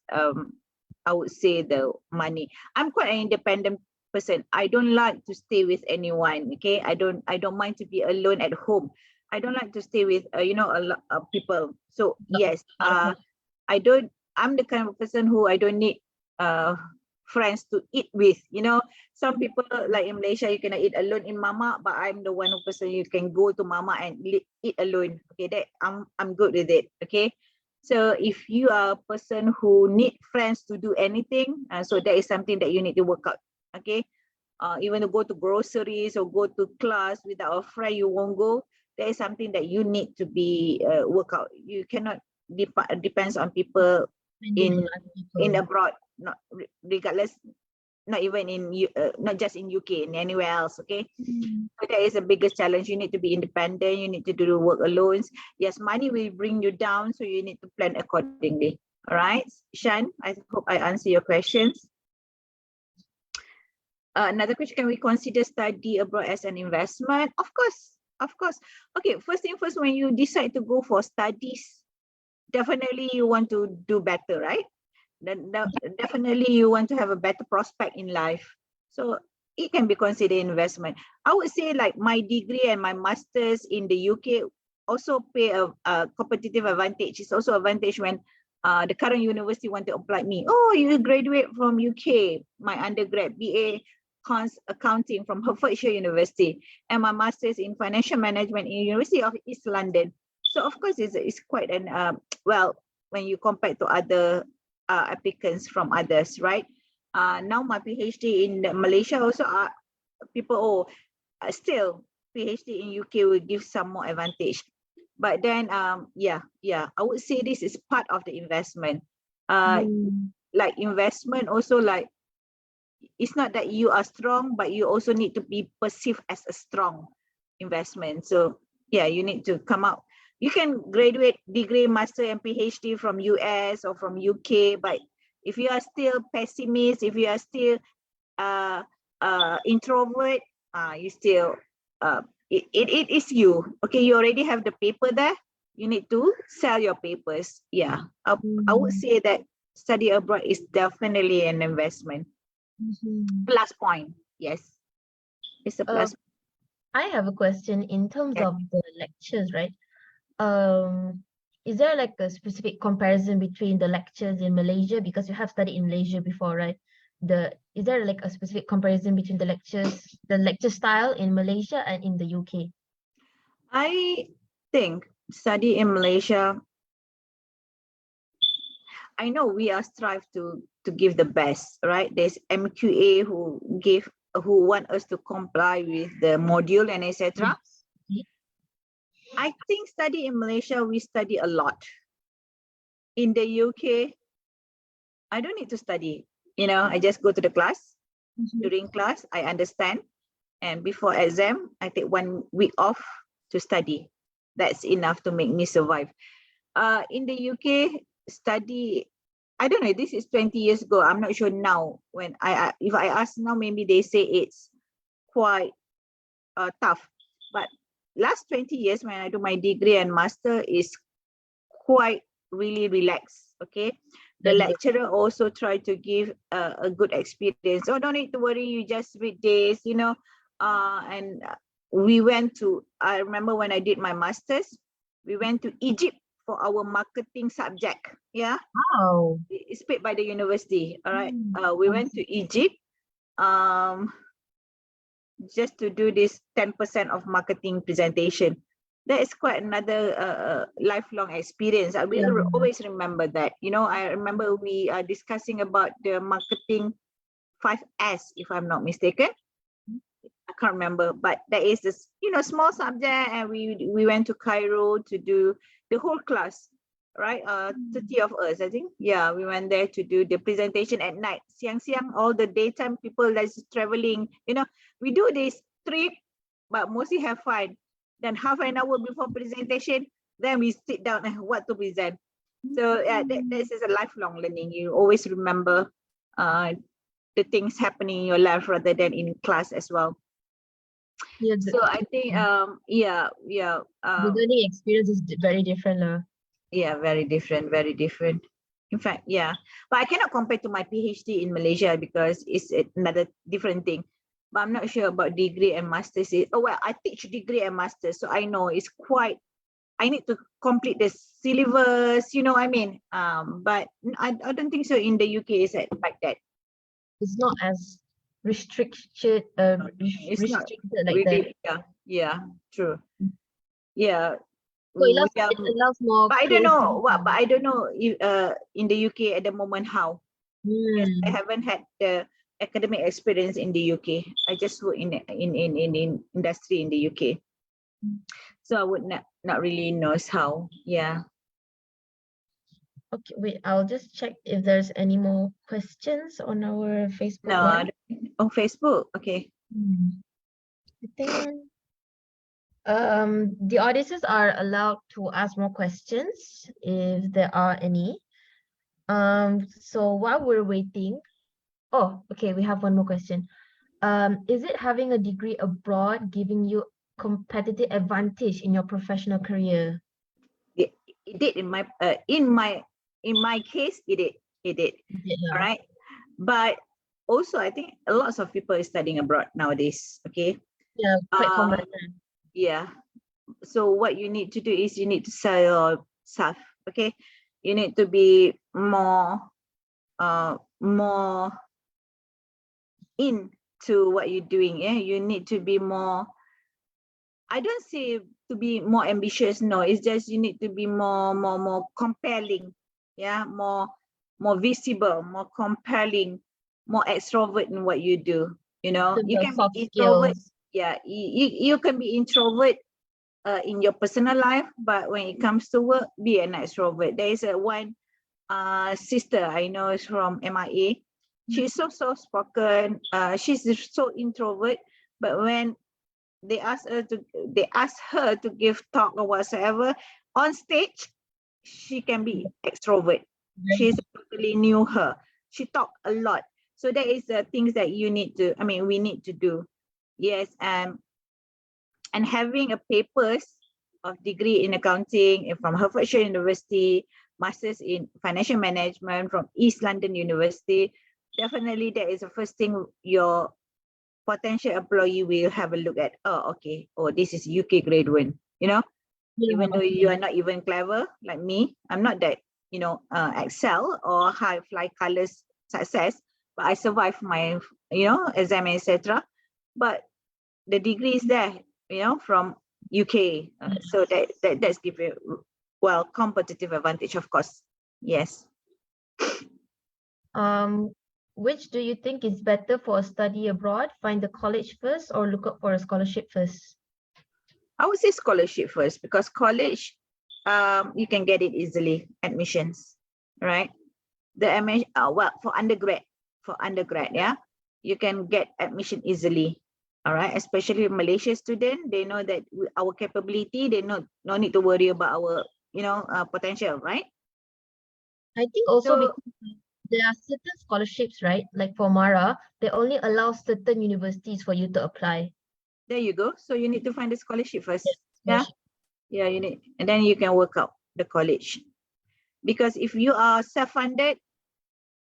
I would say the money. I'm quite an independent person. I don't like to stay with anyone. Okay, I don't mind to be alone at home. I don't like to stay with a lot of people. So yes, I'm the kind of person who I don't need friends to eat with. Some people like in Malaysia, you cannot eat alone in mama, but I'm the one person you can go to mama and eat alone. Okay, that I'm good with it. Okay, so if you are a person who need friends to do anything, so that is something that you need to work out. Okay, even to go to groceries or go to class without a friend, you won't go. That is something that you need to be work out. You cannot depends on people Depending in on other people. abroad, not regardless, not even in not just in UK, in anywhere else. Okay, so that is the biggest challenge. You need to be independent. You need to do the work alone. Yes, money will bring you down, so you need to plan accordingly. All right, Shan, I hope I answer your questions. Another question, can we consider study abroad as an investment? Of course, of course. Okay, first thing first, when you decide to go for studies, definitely you want to do better, right? Then definitely you want to have a better prospect in life. So it can be considered investment. I would say like my degree and my master's in the UK also pay a competitive advantage. It's also advantage when the current university want to apply me. Oh, you graduate from UK, my undergrad BA accounting from Hertfordshire University, and my master's in financial management in University of East London. So of course it's quite an well, when you compare to other applicants from others, right? Now my PhD in Malaysia also people still PhD in UK will give some more advantage. But then yeah, I would say this is part of the investment. Like investment also, like it's not that you are strong, but you also need to be perceived as a strong investment. So yeah, you need to come out. You can graduate degree, master and PhD from US or from UK, but if you are still pessimist, if you are still introvert, you still it is you. Okay, you already have the paper there. You need to sell your papers. Yeah, I would say that study abroad is definitely an investment. Plus point, yes, it's a plus. I have a question in terms Yeah. of the lectures, right? Is there like a specific comparison between the lectures in Malaysia, because you have studied in Malaysia before, right? Is there like a specific comparison between the lecture style in Malaysia and in the UK? I think study in Malaysia, I know we are strive to give the best, right? There's MQA who want us to comply with the module and etc. Yes. I think study in Malaysia, we study a lot. In the UK, I don't need to study. I just go to the class. During class, I understand. And before exam, I take 1 week off to study. That's enough to make me survive. In the UK, study, I don't know, this is 20 years ago. I'm not sure now. When if I ask now, maybe they say it's quite tough. But last 20 years, when I do my degree and master, is quite really relaxed. Okay, the lecturer also try to give a good experience. Oh, don't need to worry, you just read this, and we went to, I remember when I did my masters, we went to Egypt for our marketing subject. Yeah, Wow. it's paid by the university. All right, we went to Egypt just to do this 10% of marketing presentation. That is quite another lifelong experience. I will always remember that. I remember we are discussing about the marketing 5S, if I'm not mistaken. I can't remember, but that is this, small subject, and we went to Cairo to do the whole class, right? 30 of us, I think. Yeah, we went there to do the presentation at night. Siang, all the daytime people that's traveling, we do this trip, but mostly have fun. Then half an hour before presentation, then we sit down and what to present. So yeah, this is a lifelong learning. You always remember the things happening in your life rather than in class as well. So I think the learning experience is very different. Yeah, very different, very different. In fact, yeah, but I cannot compare to my PhD in Malaysia because it's another different thing. But I'm not sure about degree and masters. Oh well, I teach degree and masters, so I know it's quite, I need to complete the syllabus, what I mean. But I don't think so in the UK is like that. It's not as restricted, It's not restricted like really, that. yeah, true. Yeah. So it allows more But I don't know creativity. but I don't know if in the UK at the moment how. Yes, I haven't had the academic experience in the UK. I just work in industry in the UK. So I would not really knows how. Yeah. Okay, wait, I'll just check if there's any more questions on our Facebook No, Live. on Facebook. Okay. I think the audiences are allowed to ask more questions if there are any. So while we're waiting, oh, okay, we have one more question. Is it having a degree abroad giving you competitive advantage in your professional career? It did in my case, it did. All Yeah, right. But also, I think a lot of people are studying abroad nowadays. Okay. yeah, quite common. Uh, yeah. So what you need to do is you need to sell yourself. Okay. You need to be more into what you're doing. Yeah. You need to be more. I don't say to be more ambitious. No, it's just you need to be more compelling. Yeah. More visible, more compelling, more extrovert in what you do. You know, So you the can be soft introvert. skills. Yeah, you can be introvert in your personal life, but when it comes to work, be an extrovert. There is a one sister I know is from MIA. She's so soft spoken. She's so introvert, but when they ask her to give talk or whatsoever on stage, she can be extrovert. Right. She's totally new her. She talk a lot. So that is the things that you need to. I mean, we need to do. Yes, and having a papers of degree in accounting from Hertfordshire University, masters in financial management from East London University, definitely that is the first thing your potential employee will have a look at. Oh, okay. Oh, this is UK grade one. You know, Yeah, even though you okay. are not even clever like me, I'm not that, excel or high fly colors success, but I survived my, exam, etc. But the degree is there, from UK. So that's give you, well, competitive advantage, of course. Yes. Um, which do you think is better for a study abroad? Find the college first or look up for a scholarship first? I would say scholarship first, because college, you can get it easily, admissions, right? Well, for undergrad, yeah, you can get admission easily. All right, especially Malaysia student, they know that our capability, they no need to worry about our, potential, right? I think also So because there are certain scholarships, right? Like for Mara, they only allow certain universities for you to apply. there you go. So you need to find the scholarship Yes, first. Yeah, scholarship. yeah, you need, and then you can work out the college. Because if you are self-funded,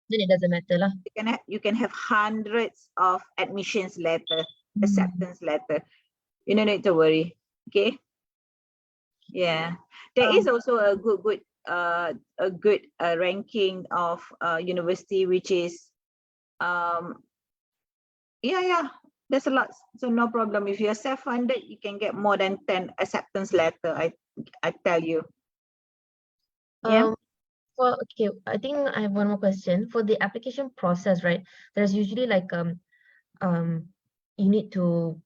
Then it doesn't matter lah. you can have hundreds of admissions letter, Mm. acceptance letter. You don't need to worry. Okay. Yeah, there is Um, also a good ranking of university, which is um yeah, there's a lot. So no problem. If you're self-funded, you can get more than 10 acceptance letter. I tell you. Yeah. um, okay, I think I have one more question. For the application process, right? There's usually like um you need to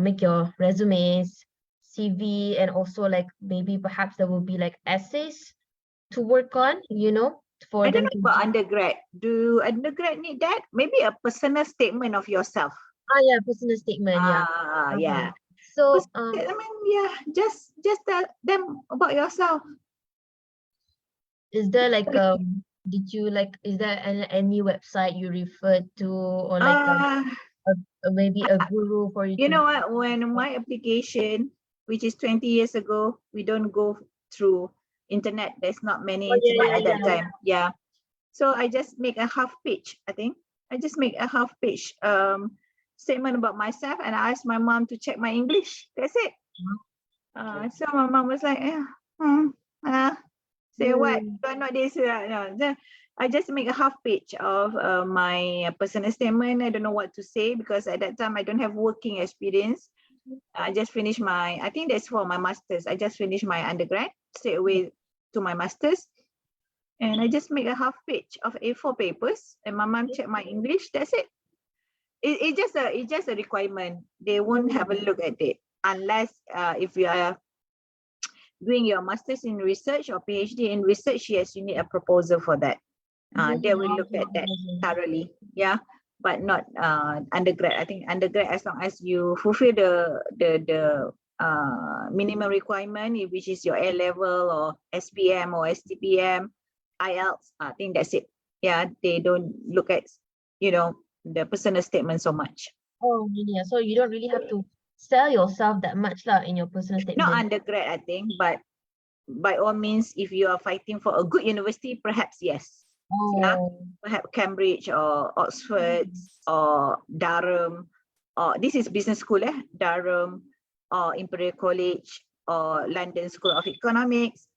make your resumes, CV, and also like maybe perhaps there will be like essays to work on, for I don't them know to about undergrad. Do undergrad need that? Maybe a personal statement of yourself. yeah, personal statement, yeah. Uh-huh. Yeah. So I mean, yeah, just tell them about yourself. is there like did you like is there any website you referred to or like Uh, maybe a guru for you you to know what? When my application, which is 20 years ago, we don't go through internet. There's not many oh internet yeah at yeah that yeah time. Yeah. So I just make a half page, I think. I just make a half page statement about myself, and I asked my mom to check my English. That's it. So my mom was like, yeah, say what? mm, You are not this. No. I just make a half page of my personal statement. I don't know what to say, because at that time I don't have working experience. I just finished I think that's for my master's. I just finished my undergrad, straight away to my master's. And I just make a half page of A4 papers, and my mom checked my English. That's it. It's just a requirement. They won't have a look at it unless if you are doing your master's in research or PhD in research, yes, you need a proposal for that. They will look at that thoroughly, yeah, but not undergrad. I think undergrad, as long as you fulfill the minimum requirement, which is your A level or SPM or STPM, IELTS, I think that's it. Yeah, they don't look at, you know, the personal statement so much. Oh, yeah. So you don't really have to sell yourself that much lah in your personal statement. Not undergrad, I think, but by all means, if you are fighting for a good university, perhaps yes. Yeah, perhaps Cambridge or Oxford or Durham, or this is business school, Durham or Imperial College or London School of Economics.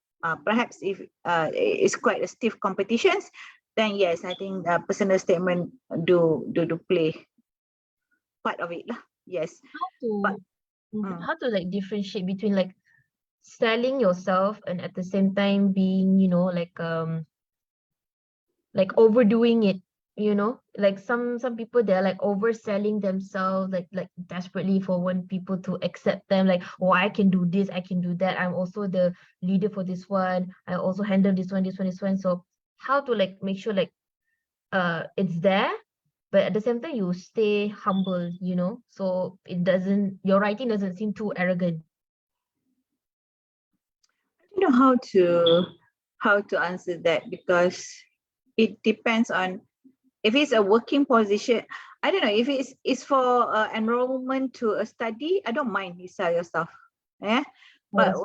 Perhaps if it's quite a stiff competitions, then yes, I think personal statement do play part of it lah. Yes. How to like differentiate between like selling yourself and at the same time being, you know, like overdoing it, you know, like some people, they're like overselling themselves, like desperately for one people to accept them, like, oh, I can do this, I can do that, I'm also the leader for this one, I also handle this one. So how to like make sure like it's there, but at the same time you stay humble, you know, so it doesn't, your writing doesn't seem too arrogant. I don't know how to answer that, because it depends on if it's a working position. I don't know if it's for enrollment to a study. I don't mind you sell yourself, yeah. But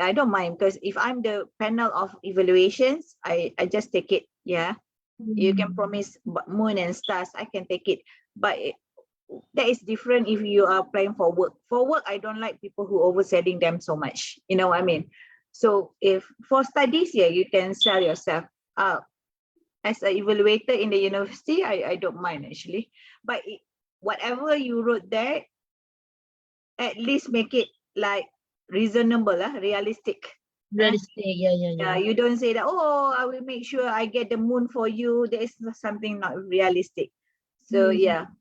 I don't mind, because if I'm the panel of evaluations, I just take it. Yeah, you can promise moon and stars, I can take it. But that is different if you are applying for work. For work, I don't like people who overselling them so much. You know what I mean? So if for studies, yeah, you can sell yourself. As an evaluator in the university, I don't mind actually. But whatever you wrote there, at least make it like reasonable, realistic. Realistic, yeah. You don't say that, oh, I will make sure I get the moon for you. There is something not realistic. So yeah,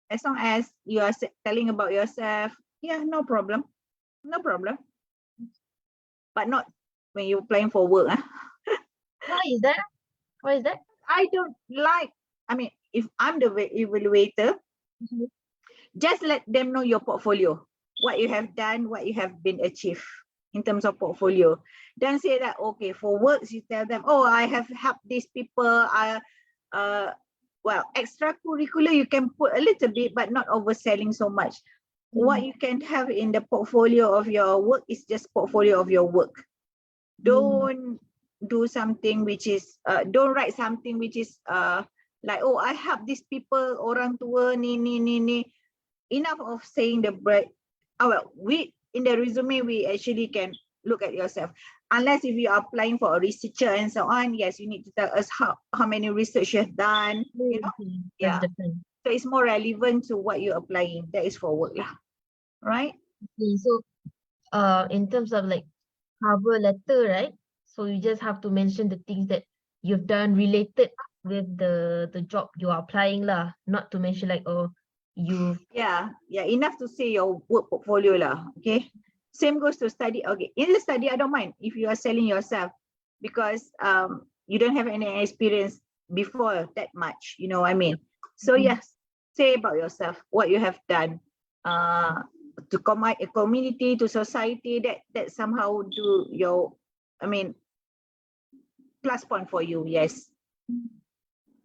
as long as you are telling about yourself, yeah, no problem. No problem. But not when you're applying for work. Why is that? Why is that? I don't like, I mean, if I'm the evaluator, just let them know your portfolio, what you have done, what you have been achieved in terms of portfolio. Then say that, okay, for works, you tell them, oh, I have helped these people. Well, extracurricular, you can put a little bit, but not overselling so much. What you can have in the portfolio of your work is just portfolio of your work. Don't do something which is, don't write something which is like, oh, I help these people, orang tua, ni. Enough of saying the bread. Well, we in the resume, we actually can look at yourself. Unless if you are applying for a researcher and so on, yes, you need to tell us how many research you have done. You know, yeah. So it's more relevant to what you're applying. That is for work, right? So, in terms of like cover letter, right? So you just have to mention the things that you've done related with the job you are applying lah. Not to mention like, oh, you've enough to say your work portfolio lah. Okay. Same goes to study. Okay, in the study, I don't mind if you are selling yourself, because you don't have any experience before that much. You know what I mean? So yes, say about yourself what you have done to community, to society. That somehow do your, I mean, plus point for you. Yes.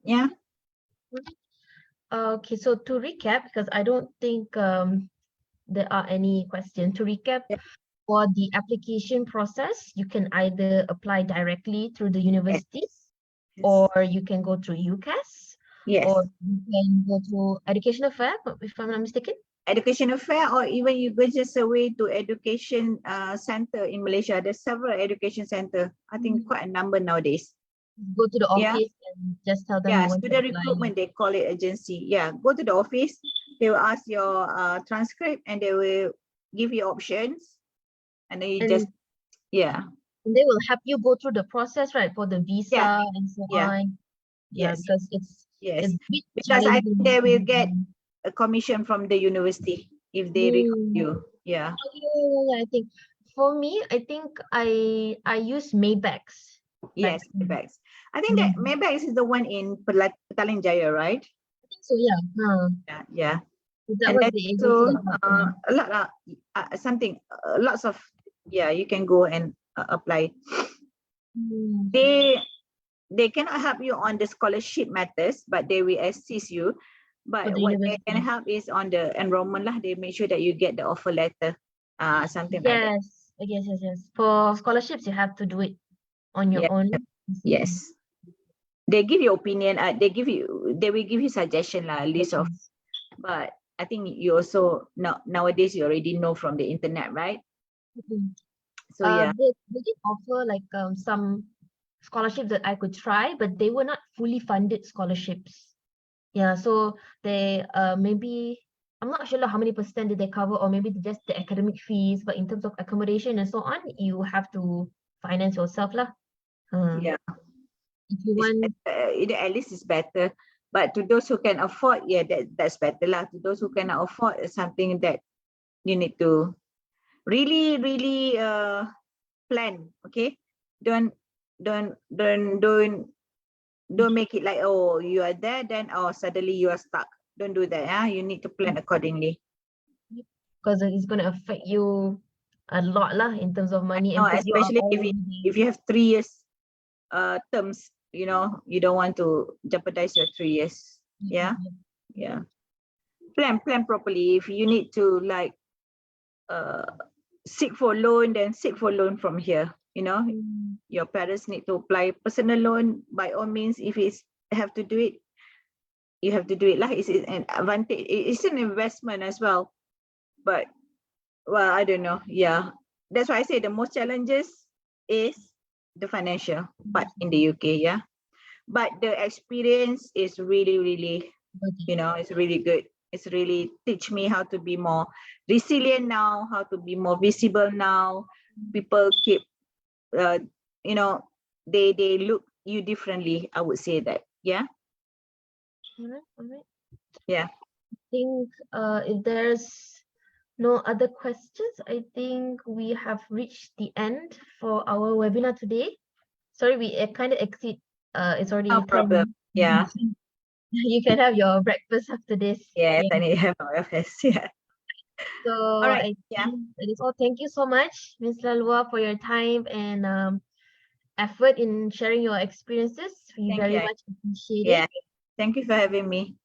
Yeah. Okay, so to recap, because I don't think there are any questions. To recap, for the application process, you can either apply directly through the universities, or you can go through UCAS, or you can go through Education Affair, if I'm not mistaken. Education Affair, or even you go just away to education center in Malaysia. There's several education center. I think quite a number nowadays. Go to the office and just tell them. Yeah, student recruitment, they call it agency. Yeah, go to the office. They will ask your transcript and they will give you options. And then you just, and they will help you go through the process, right, for the visa and so on. Because it's because I think they will get a commission from the university if they recruit you. Yeah. I think For me, I think I use Maybachs back Yes, then. Maybachs. I think that Mm, Maybachs is the one in Petaling Jaya, right? I think so, yeah. Yeah, yeah. That And was then the agency so that helped me. a lot something lots of, yeah, you can go and apply. Mm, They cannot help you on the scholarship matters, but they will assist you. for But the what they can university. help is on the enrollment lah. They make sure that you get the offer letter, something like that. Yes. For scholarships, you have to do it on your Yeah, own. yes. They give you opinion. They will give you suggestion lah, list of. Yes. But I think you also nowadays you already know from the internet, right? Mhm. So yeah, They did offer like some scholarships that I could try, but they were not fully funded scholarships. Yeah, so they maybe I'm not sure like how many percent did they cover, or maybe just the academic fees, but in terms of accommodation and so on, you have to finance yourself lah. yeah. If you It's want, at least it's better. But to those who can afford, yeah, that's better lah. To those who cannot afford, it's something that you need to really, really plan. Okay, don't don't don't don't don't make it like, oh, you are there, then oh, suddenly you are stuck. Don't do that. Yeah, you need to plan accordingly. because it's going to affect you a lot lah in terms of money, and No, because you are especially already there. if you have 3 years terms, you don't want to jeopardize your 3 years. Yeah, yeah. Plan properly. If you need to like uh seek for loan, then seek for loan from here. Mm, Your parents need to apply personal loan. By all means, if it's have to do it, you have to do it. Like it's an advantage. It's an investment as well. But well, I don't know. Yeah, that's why I say the most challenges is the financial part in the UK. Yeah, but the experience is really, really, okay. it's really good. It's really teach me how to be more resilient now, how to be more visible now. People keep, uh, you know, they look you differently. I would say that. Yeah, All right. yeah. I think if there's no other questions, I think we have reached the end for our webinar today. Sorry, we kind of exceed. It's No already problem. 10. Yeah, You can have your breakfast after this. yes. Yeah. I need to have my office. Yeah. So All right. I Yeah. think that is all. Thank you so much, Ms. Lalua, for your time and effort in sharing your experiences. We Thank you. very much appreciate Yeah. it. Thank you for having me.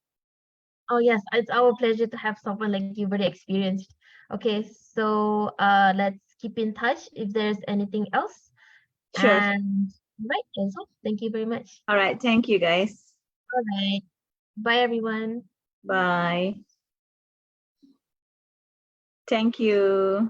Oh yes, it's our pleasure to have someone like you, very experienced. Okay, so let's keep in touch if there's anything else. Sure. And right, that's all. Thank you very much. All right. Thank you, guys. All right. Bye everyone. Bye. Thank you.